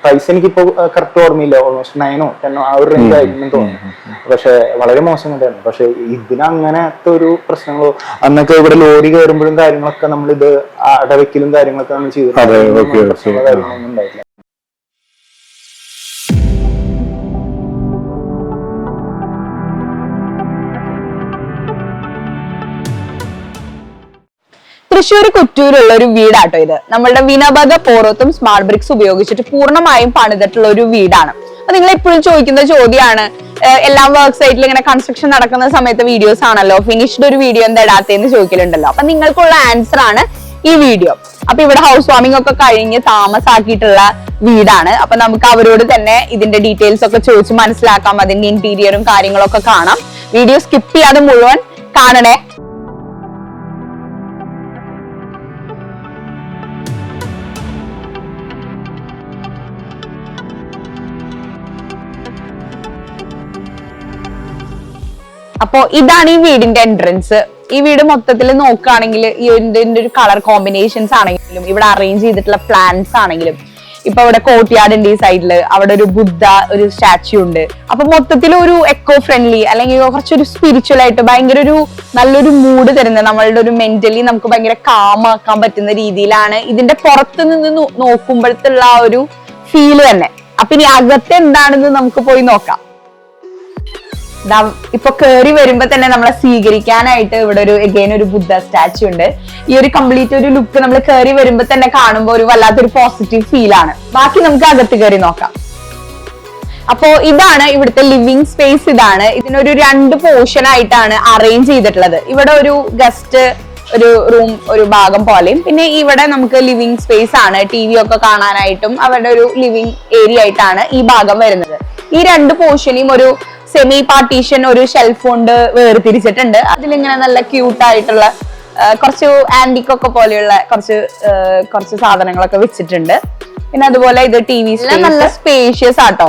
Price എനിക്കിപ്പോ correct ഓർമ്മയില്ല, almost 9 or 10 ആ ഒരു റേഞ്ച് ആയിരുന്നു തോന്നുന്നു. പക്ഷെ വളരെ മോശം ഉണ്ടായിരുന്നു. പക്ഷെ ഇതിനങ്ങനത്തെ ഒരു പ്രശ്നങ്ങളോ അന്നൊക്കെ ഇവിടെ ലോറി കയറുമ്പോഴും കാര്യങ്ങളൊക്കെ നമ്മളിത് അടവെക്കലും കാര്യങ്ങളൊക്കെ നമ്മൾ ചെയ്തിട്ടുണ്ട്. കാര്യങ്ങളൊന്നും ഉണ്ടായില്ല. തൃശ്ശൂർ കുറ്റൂരുള്ള ഒരു വീടാട്ടോ ഇത്. നമ്മളുടെ വിനബഗ പോറോത്തും സ്മാർട്ട് ബ്രിക്സ് ഉപയോഗിച്ചിട്ട് പൂർണ്ണമായും പണിതിട്ടുള്ള ഒരു വീടാണ്. അപ്പൊ നിങ്ങൾ എപ്പോഴും ചോദിക്കുന്ന ചോദ്യമാണ്, എല്ലാ വർക്ക് സൈറ്റിൽ ഇങ്ങനെ കൺസ്ട്രക്ഷൻ നടക്കുന്ന സമയത്ത് വീഡിയോസ് ആണല്ലോ, ഫിനിഷ്ഡ് ഒരു വീഡിയോ എന്താ ഇടാത്തേന്ന് ചോദിക്കലുണ്ടല്ലോ. അപ്പൊ നിങ്ങൾക്കുള്ള ആൻസർ ആണ് ഈ വീഡിയോ. അപ്പൊ ഇവിടെ ഹൗസ് വാമിംഗ് ഒക്കെ കഴിഞ്ഞ് താമസാക്കിയിട്ടുള്ള വീടാണ്. അപ്പൊ നമുക്ക് അവരോട് തന്നെ ഇതിന്റെ ഡീറ്റെയിൽസ് ഒക്കെ ചോദിച്ച് മനസ്സിലാക്കാം, അതിന്റെ ഇന്റീരിയറും കാര്യങ്ങളൊക്കെ കാണാം. വീഡിയോ സ്കിപ്പ് ചെയ്യാതെ മുഴുവൻ കാണണേ. അപ്പോ ഇതാണ് ഈ വീടിന്റെ എൻട്രൻസ്. ഈ വീട് മൊത്തത്തിൽ നോക്കുകയാണെങ്കിൽ ഈ ഇതിന്റെ ഒരു കളർ കോമ്പിനേഷൻസ് ആണെങ്കിലും ഇവിടെ അറേഞ്ച് ചെയ്തിട്ടുള്ള പ്ലാന്റ്സ് ആണെങ്കിലും, ഇപ്പൊ ഇവിടെ കോർട്ട്യാർഡ് ഉണ്ട് ഈ സൈഡില്, അവിടെ ഒരു ബുദ്ധ ഒരു സ്റ്റാച്യു ഉണ്ട്. അപ്പൊ മൊത്തത്തിൽ ഒരു എക്കോ ഫ്രണ്ട്ലി അല്ലെങ്കിൽ കുറച്ചൊരു സ്പിരിച്വൽ ആയിട്ട് ഭയങ്കര ഒരു നല്ലൊരു മൂഡ് തരുന്നത്, നമ്മളുടെ ഒരു മെന്റലി നമുക്ക് ഭയങ്കര കാമാക്കാൻ പറ്റുന്ന രീതിയിലാണ് ഇതിന്റെ പുറത്ത് നിന്ന് നോക്കുമ്പോഴത്തുള്ള ആ ഒരു ഫീല് തന്നെ. അപ്പൊ ഇനി അകത്ത് എന്താണെന്ന് നമുക്ക് പോയി നോക്കാം. ഇപ്പൊ കേറി വരുമ്പോ തന്നെ നമ്മളെ സ്വീകരിക്കാനായിട്ട് ഇവിടെ ഒരു ബുദ്ധ സ്റ്റാച്യു ഉണ്ട്. ഈ ഒരു കംപ്ലീറ്റ് ഒരു ലുക്ക് നമ്മൾ കേറി വരുമ്പോ തന്നെ കാണുമ്പോൾ ഒരു വല്ലാത്തൊരു പോസിറ്റീവ് ഫീൽ ആണ്. ബാക്കി നമുക്ക് അകത്ത് കയറി നോക്കാം. അപ്പോ ഇതാണ് ഇവിടുത്തെ ലിവിംഗ് സ്പേസ്. ഇതാണ് ഇതിനൊരു 2 പോർഷൻ ആയിട്ടാണ് അറേഞ്ച് ചെയ്തിട്ടുള്ളത്. ഇവിടെ ഒരു ഗസ്റ്റ് ഒരു റൂം ഒരു ഭാഗം പോലെയും, പിന്നെ ഇവിടെ നമുക്ക് ലിവിംഗ് സ്പേസ് ആണ്, TV ഒക്കെ കാണാനായിട്ടും അവരുടെ ഒരു ലിവിംഗ് ഏരിയ ആയിട്ടാണ് ഈ ഭാഗം വരുന്നത്. ഈ 2 പോർഷനെയും ഒരു സെമി പാർട്ടീഷൻ ഒരു ഷെൽഫ് കൊണ്ട് വേർതിരിച്ചിട്ടുണ്ട്. അതിലിങ്ങനെ നല്ല ക്യൂട്ട് ആയിട്ടുള്ള കുറച്ച് ആന്റിക് ഒക്കെ പോലെയുള്ള കുറച്ച് സാധനങ്ങളൊക്കെ വെച്ചിട്ടുണ്ട്. പിന്നെ അതുപോലെ ഇത് TV നല്ല സ്പേഷ്യസ് ആട്ടോ.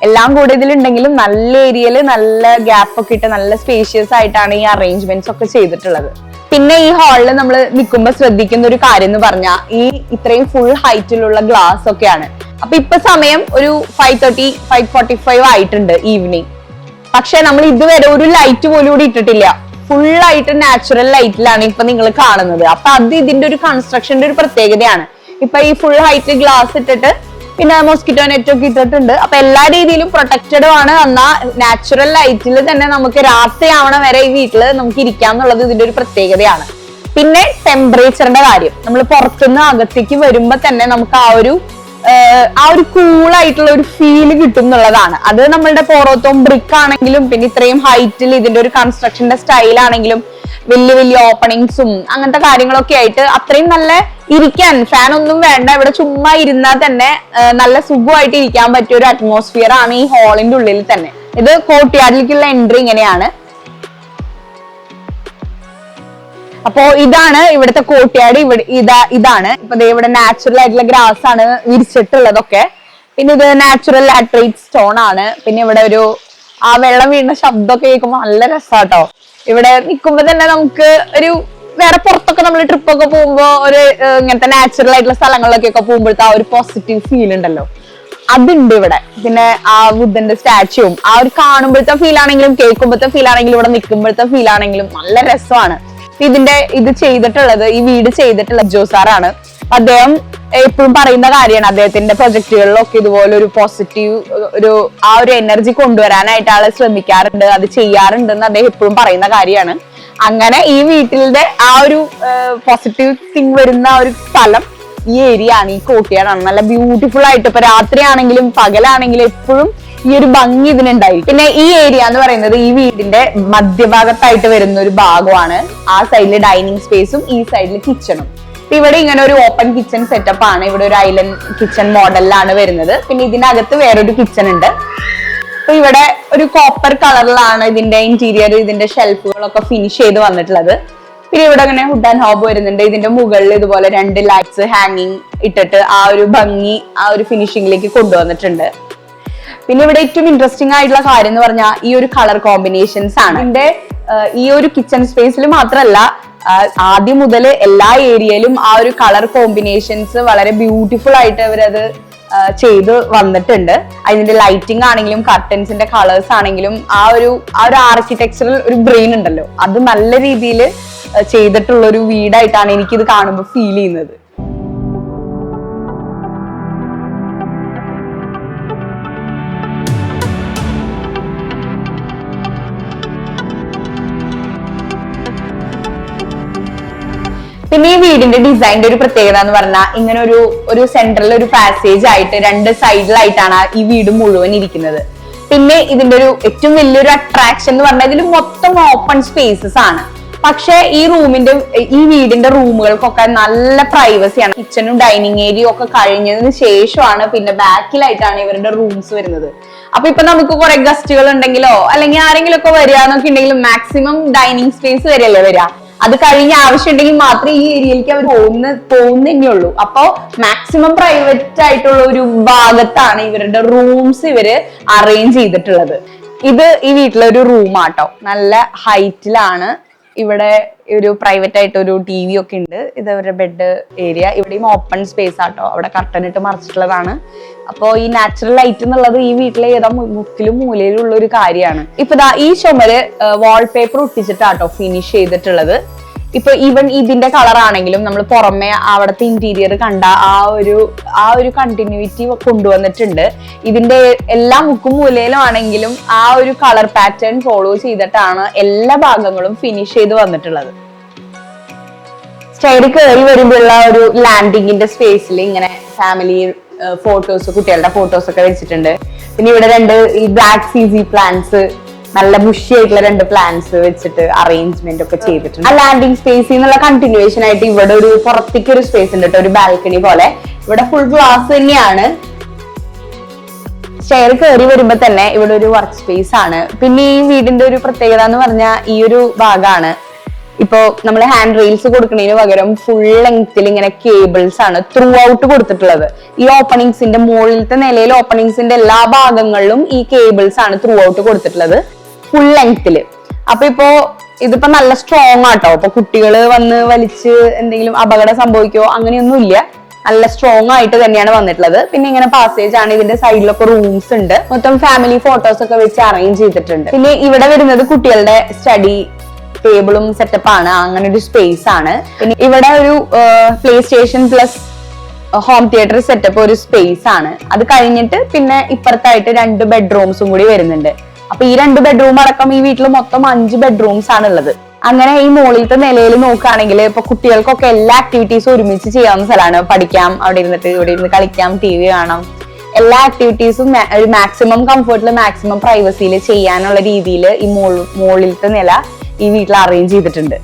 എല്ലാം കൂടെ ഇതിലുണ്ടെങ്കിലും നല്ല ഏരിയയില് നല്ല ഗ്യാപ്പ് ഒക്കെ ഇട്ട് നല്ല സ്പേഷ്യസ് ആയിട്ടാണ് ഈ അറേഞ്ച്മെന്റ്സ് ഒക്കെ ചെയ്തിട്ടുള്ളത്. പിന്നെ ഈ ഹാളിൽ നമ്മൾ നിൽക്കുമ്പോൾ ശ്രദ്ധിക്കുന്ന ഒരു കാര്യം എന്ന് പറഞ്ഞാൽ ഈ ഇത്രയും ഫുൾ ഹൈറ്റിലുള്ള ഗ്ലാസ് ഒക്കെയാണ്. അപ്പൊ ഇപ്പൊ സമയം ഒരു 5:30 5:45 ആയിട്ടുണ്ട് ഈവനിങ്. പക്ഷെ നമ്മൾ ഇതുവരെ ഒരു ലൈറ്റ് പോലും കൂടി ഇട്ടിട്ടില്ല. ഫുൾ ആയിട്ട് നാച്ചുറൽ ലൈറ്റിലാണ് ഇപ്പൊ നിങ്ങൾ കാണുന്നത്. അപ്പൊ അത് ഇതിന്റെ ഒരു കൺസ്ട്രക്ഷന്റെ ഒരു പ്രത്യേകതയാണ്. ഇപ്പൊ ഈ ഫുൾ ഹൈറ്റ് ഗ്ലാസ് ഇട്ടിട്ട് പിന്നെ മോസ്കിറ്റോ നെറ്റ് ഒക്കെ ഇട്ടിട്ടുണ്ട്. അപ്പൊ എല്ലാ രീതിയിലും പ്രൊട്ടക്റ്റഡും ആണ്. എന്നാ നാച്ചുറൽ ലൈറ്റിൽ തന്നെ നമുക്ക് രാത്രി ആവണ വരെ ഈ വീട്ടില് നമുക്ക് ഇരിക്കാം എന്നുള്ളത് ഇതിന്റെ ഒരു പ്രത്യേകതയാണ്. പിന്നെ ടെമ്പറേച്ചറിന്റെ കാര്യം, നമ്മൾ പുറത്തുനിന്ന് അകത്തേക്ക് വരുമ്പോ തന്നെ നമുക്ക് ആ ഒരു കൂളായിട്ടുള്ള ഒരു ഫീല് കിട്ടും എന്നുള്ളതാണ്. അത് നമ്മളുടെ പോറോത്തും ബ്രിക്ക് ആണെങ്കിലും പിന്നെ ഇത്രയും ഹൈറ്റിൽ ഇതിന്റെ ഒരു കൺസ്ട്രക്ഷന്റെ സ്റ്റൈൽ ആണെങ്കിലും വലിയ വലിയ ഓപ്പണിങ്സും അങ്ങനത്തെ കാര്യങ്ങളൊക്കെ ആയിട്ട് അത്രയും നല്ല ഇരിക്കാൻ ഫാൻ ഒന്നും വേണ്ട, ഇവിടെ ചുമ്മാ ഇരുന്നാൽ തന്നെ നല്ല സുഖമായിട്ട് ഇരിക്കാൻ പറ്റിയ ഒരു അറ്റ്മോസ്ഫിയർ ആണ് ഈ ഹാളിന്റെ ഉള്ളിൽ തന്നെ. ഇത് കോർട്ട്യാർഡിലേക്കുള്ള എൻട്രി ഇങ്ങനെയാണ്. അപ്പോ ഇതാണ് ഇവിടുത്തെ കോർട്ട്യാർഡ്. ഇതാണ് ഇപ്പൊ ഇവിടെ നാച്ചുറൽ ആയിട്ടുള്ള ഗ്രാസ് ആണ് വിരിച്ചിട്ടുള്ളതൊക്കെ. പിന്നെ ഇത് നാച്ചുറൽ ലാറ്ററൈറ്റ് സ്റ്റോൺ ആണ്. പിന്നെ ഇവിടെ ആ വെള്ളം വീഴുന്ന ശബ്ദമൊക്കെ കേൾക്കുമ്പോൾ നല്ല രസാട്ടോ. ഇവിടെ നിൽക്കുമ്പോ തന്നെ നമുക്ക് ഒരു വേറെ പുറത്തൊക്കെ നമ്മൾ ട്രിപ്പ് ഒക്കെ പോകുമ്പോ ഒരു ഇങ്ങനത്തെ നാച്ചുറൽ ആയിട്ടുള്ള സ്ഥലങ്ങളിലൊക്കെ പോകുമ്പോഴത്തെ ആ ഒരു പോസിറ്റീവ് ഫീൽ ഉണ്ടല്ലോ, അതുണ്ട് ഇവിടെ. പിന്നെ ആ ബുദ്ധന്റെ സ്റ്റാച്യൂവും ആ ഒരു കാണുമ്പോഴത്തെ ഫീൽ ആണെങ്കിലും കേൾക്കുമ്പോഴത്തെ ഫീൽ ആണെങ്കിലും ഇവിടെ നിൽക്കുമ്പോഴത്തെ ഫീൽ ആണെങ്കിലും നല്ല രസമാണ്. ഇത് ചെയ്തിട്ടുള്ളത് ഈ വീട് ചെയ്തിട്ടുള്ള ജോസാറാണ്. അദ്ദേഹം എപ്പോഴും പറയുന്ന കാര്യമാണ്, അദ്ദേഹത്തിന്റെ പ്രൊജക്ടുകളിലൊക്കെ ഇതുപോലെ ഒരു പോസിറ്റീവ് ആ ഒരു എനർജി കൊണ്ടുവരാനായിട്ട് ആള് ശ്രമിക്കാറുണ്ട്, അത് ചെയ്യാറുണ്ട് എന്ന് അദ്ദേഹം എപ്പോഴും പറയുന്ന കാര്യമാണ്. അങ്ങനെ ഈ വീട്ടിലെ ആ ഒരു പോസിറ്റീവ് തിങ് വരുന്ന ഒരു സ്ഥലം ഈ ഏരിയ ആണ്, ഈ കോർട്ട്യാർഡാണ്. നല്ല ബ്യൂട്ടിഫുൾ ആയിട്ട് ഇപ്പൊ രാത്രിയാണെങ്കിലും പകലാണെങ്കിലും എപ്പോഴും ഈ ഒരു ഭംഗി ഇതിനുണ്ടായിരിക്കും. പിന്നെ ഈ ഏരിയ എന്ന് പറയുന്നത് ഈ വീടിന്റെ മധ്യഭാഗത്തായിട്ട് വരുന്ന ഒരു ഭാഗമാണ്. ആ സൈഡില് ഡൈനിങ് സ്പേസും ഈ സൈഡില് കിച്ചണും. ഇവിടെ ഇങ്ങനെ ഒരു ഓപ്പൺ കിച്ചൺ സെറ്റപ്പ് ആണ്. ഇവിടെ ഒരു ഐലൻഡ് കിച്ചൺ മോഡലിലാണ് വരുന്നത്. പിന്നെ ഇതിനകത്ത് വേറൊരു കിച്ചൺ ഉണ്ട്. അപ്പൊ ഇവിടെ ഒരു കോപ്പർ കളറിലാണ് ഇതിന്റെ ഇന്റീരിയർ, ഇതിന്റെ ഷെൽഫുകളൊക്കെ ഫിനിഷ് ചെയ്ത് വന്നിട്ടുള്ളത്. പിന്നെ ഇവിടെ ഇങ്ങനെ ഹുഡ് ആൻഡ് ഹോബ് വരുന്നുണ്ട്. ഇതിന്റെ മുകളിൽ ഇതുപോലെ 2 ലൈറ്റ്സ് ഹാങ്ങിങ് ഇട്ടിട്ട് ആ ഒരു ഭംഗി ആ ഒരു ഫിനിഷിംഗിലേക്ക് കൊണ്ടുവന്നിട്ടുണ്ട്. പിന്നെ ഇവിടെ ഏറ്റവും ഇൻട്രസ്റ്റിംഗ് ആയിട്ടുള്ള കാര്യം എന്ന് പറഞ്ഞാൽ ഈ ഒരു കളർ കോമ്പിനേഷൻസ് ആണ്. ഇതിന്റെ ഈ ഒരു കിച്ചൺ സ്പേസിൽ മാത്രമല്ല, ആദ്യം മുതൽ എല്ലാ ഏരിയയിലും ആ ഒരു കളർ കോമ്പിനേഷൻസ് വളരെ ബ്യൂട്ടിഫുൾ ആയിട്ട് അവരത് ചെയ്ത് വന്നിട്ടുണ്ട്. അതിന്റെ ലൈറ്റിംഗ് ആണെങ്കിലും കർട്ടൻസിന്റെ കളേഴ്സ് ആണെങ്കിലും ആ ഒരു ആർക്കിടെക്ചറൽ ഒരു ബ്രെയിൻ ഉണ്ടല്ലോ, അത് നല്ല രീതിയിൽ ചെയ്തിട്ടുള്ള ഒരു വീടായിട്ടാണ് എനിക്കിത് കാണുമ്പോൾ ഫീൽ ചെയ്യുന്നത്. പിന്നെ ഈ വീടിന്റെ ഡിസൈനിന്റെ ഒരു പ്രത്യേകത എന്ന് പറഞ്ഞാൽ ഇങ്ങനെ ഒരു സെൻട്രൽ ഒരു പാസേജ് ആയിട്ട് 2 സൈഡിലായിട്ടാണ് ഈ വീട് മുഴുവൻ ഇരിക്കുന്നത്. പിന്നെ ഇതിന്റെ ഒരു ഏറ്റവും വലിയൊരു അട്രാക്ഷൻ എന്ന് പറഞ്ഞാൽ ഇതിൽ മൊത്തം ഓപ്പൺ സ്പേസസ് ആണ്. പക്ഷെ ഈ വീടിന്റെ റൂമുകൾക്കൊക്കെ നല്ല പ്രൈവസിയാണ്. കിച്ചണും ഡൈനിങ് ഏരിയയും ഒക്കെ കഴിഞ്ഞതിന് ശേഷമാണ് പിന്നെ ബാക്കിലായിട്ടാണ് ഇവരുടെ റൂംസ് വരുന്നത്. അപ്പൊ ഇപ്പൊ നമുക്ക് കുറെ ഗസ്റ്റുകൾ ഉണ്ടെങ്കിലോ അല്ലെങ്കിൽ ആരെങ്കിലും ഒക്കെ വരിക എന്നൊക്കെ ഉണ്ടെങ്കിലും മാക്സിമം ഡൈനിങ് സ്പേസ് വരെയല്ലേ വരിക. അത് കഴിഞ്ഞ ആവശ്യം ഉണ്ടെങ്കിൽ മാത്രമേ ഈ ഏരിയയിലേക്ക് അവർ പോകുന്നേ ഉള്ളൂ. അപ്പൊ മാക്സിമം പ്രൈവറ്റ് ആയിട്ടുള്ള ഒരു ഭാഗത്താണ് ഇവരുടെ റൂംസ് ഇവര് അറേഞ്ച് ചെയ്തിട്ടുള്ളത്. ഇത് ഈ വീട്ടിലെ ഒരു റൂമാട്ടോ, നല്ല ഹൈറ്റിലാണ്. ഇവിടെ ഒരു പ്രൈവറ്റ് ആയിട്ട് ഒരു TV ഒക്കെ ഉണ്ട്. ഇത് അവരുടെ ബെഡ് ഏരിയ. ഇവിടെയും ഓപ്പൺ സ്പേസ് ആട്ടോ, അവിടെ കർട്ടൻ ഇട്ട് മറിച്ചിട്ടുള്ളതാണ്. അപ്പൊ ഈ നാച്ചുറൽ ലൈറ്റ് എന്നുള്ളത് ഈ വീട്ടിലെ ഏതാ മുക്കിലും മൂലയിലും ഉള്ള ഒരു കാര്യമാണ്. ഇപ്പൊ ഈ ചുമര് വാൾപേപ്പർ ഒട്ടിച്ചിട്ടാട്ടോ ഫിനിഷ് ചെയ്തിട്ടുള്ളത്. ഇപ്പൊ ഈവൻ ഇതിന്റെ കളർ ആണെങ്കിലും നമ്മൾ പുറമെ അവിടുത്തെ ഇന്റീരിയർ കണ്ട ആ ഒരു കണ്ടിന്യൂറ്റി കൊണ്ടുവന്നിട്ടുണ്ട്. ഇതിന്റെ എല്ലാ മുക്കും മൂലയിലും ആണെങ്കിലും ആ ഒരു കളർ പാറ്റേൺ ഫോളോ ചെയ്തിട്ടാണ് എല്ലാ ഭാഗങ്ങളും ഫിനിഷ് ചെയ്ത് വന്നിട്ടുള്ളത്. സ്റ്റെയർ കയറി വരുമ്പോഴുള്ള ഒരു ലാൻഡിങ്ങിന്റെ സ്പേസിൽ ഇങ്ങനെ ഫാമിലി ഫോട്ടോസ്, കുട്ടികളുടെ ഫോട്ടോസ് ഒക്കെ വെച്ചിട്ടുണ്ട്. പിന്നെ ഇവിടെ 2 ഈ ബ്ലാക്ക് CZ പ്ലാന്റ്സ്, നല്ല ബുഷി ആയിട്ടുള്ള 2 പ്ലാന്റ്സ് വെച്ചിട്ട് അറേഞ്ച്മെന്റ് ഒക്കെ ചെയ്തിട്ടുണ്ട്. ആ ലാൻഡിങ് സ്പേസിൽ നിന്നുള്ള കണ്ടിന്യൂവേഷൻ ആയിട്ട് ഇവിടെ ഒരു പുറത്തേക്ക് ഒരു സ്പേസ് ഉണ്ട് കേട്ടോ, ഒരു ബാൽക്കണി പോലെ. ഇവിടെ ഫുൾ ഗ്ലാസ് തന്നെയാണ്. സ്റ്റെയർ കയറി വരുമ്പോ തന്നെ ഇവിടെ ഒരു വർക്ക് സ്പേസ് ആണ്. പിന്നെ ഈ വീടിന്റെ ഒരു പ്രത്യേകത എന്ന് പറഞ്ഞാൽ ഈ ഒരു ഭാഗമാണ്. ഇപ്പോ നമ്മൾ ഹാൻഡ് റെയിൽസ് കൊടുക്കുന്നതിന് പകരം ഫുൾ ലെങ്ത്തിൽ ഇങ്ങനെ കേബിൾസ് ആണ് ത്രൂ ഔട്ട് കൊടുത്തിട്ടുള്ളത്. ഈ ഓപ്പണിങ്സിന്റെ മുകളിലത്തെ നിലയിൽ ഓപ്പണിങ്സിന്റെ എല്ലാ ഭാഗങ്ങളിലും ഈ കേബിൾസ് ആണ് ത്രൂ ഔട്ട് കൊടുത്തിട്ടുള്ളത് ഫുൾ ലെങ്ത്തില്. അപ്പൊ ഇതിപ്പോ നല്ല സ്ട്രോങ് ആട്ടോ. അപ്പൊ കുട്ടികള് വന്ന് വലിച്ച് എന്തെങ്കിലും അപകടം സംഭവിക്കോ അങ്ങനെയൊന്നും ഇല്ല. നല്ല സ്ട്രോങ് ആയിട്ട് തന്നെയാണ് വന്നിട്ടുള്ളത്. പിന്നെ ഇങ്ങനെ പാസേജ് ആണ്. ഇതിന്റെ സൈഡിലൊക്കെ റൂംസ് ഉണ്ട്. മൊത്തം ഫാമിലി ഫോട്ടോസ് ഒക്കെ വെച്ച് അറേഞ്ച് ചെയ്തിട്ടുണ്ട്. പിന്നെ ഇവിടെ വരുന്നത് കുട്ടികളുടെ സ്റ്റഡി ടേബിളും സെറ്റപ്പ് ആണ്. അങ്ങനെ ഒരു സ്പേസ് ആണ്. പിന്നെ ഇവിടെ ഒരു play station plus home theatre setup ഒരു സ്പേസ് ആണ്. അത് കഴിഞ്ഞിട്ട് പിന്നെ ഇപ്പുറത്തായിട്ട് 2 ബെഡ്റൂംസും കൂടി വരുന്നുണ്ട്. അപ്പൊ ഈ 2 ബെഡ്റൂം അടക്കം ഈ വീട്ടിൽ മൊത്തം 5 ബെഡ്റൂംസ് ആണ് ഉള്ളത്. അങ്ങനെ ഈ മുകളിലത്തെ നിലയിൽ നോക്കുകയാണെങ്കിൽ ഇപ്പൊ കുട്ടികൾക്കൊക്കെ എല്ലാ ആക്ടിവിറ്റീസും ഒരുമിച്ച് ചെയ്യാവുന്ന സ്ഥലമാണ്. പഠിക്കാം, അവിടെ ഇരുന്നിട്ട് ഇവിടെ ഇരുന്ന് കളിക്കാം, TV കാണാം. എല്ലാ ആക്ടിവിറ്റീസും ഒരു മാക്സിമം കംഫർട്ടിൽ മാക്സിമം പ്രൈവസിയിൽ ചെയ്യാനുള്ള രീതിയിൽ ഈ മുകളിലത്തെ നില ഈ വീട്ടിൽ അറേഞ്ച് ചെയ്തിട്ടുണ്ട്.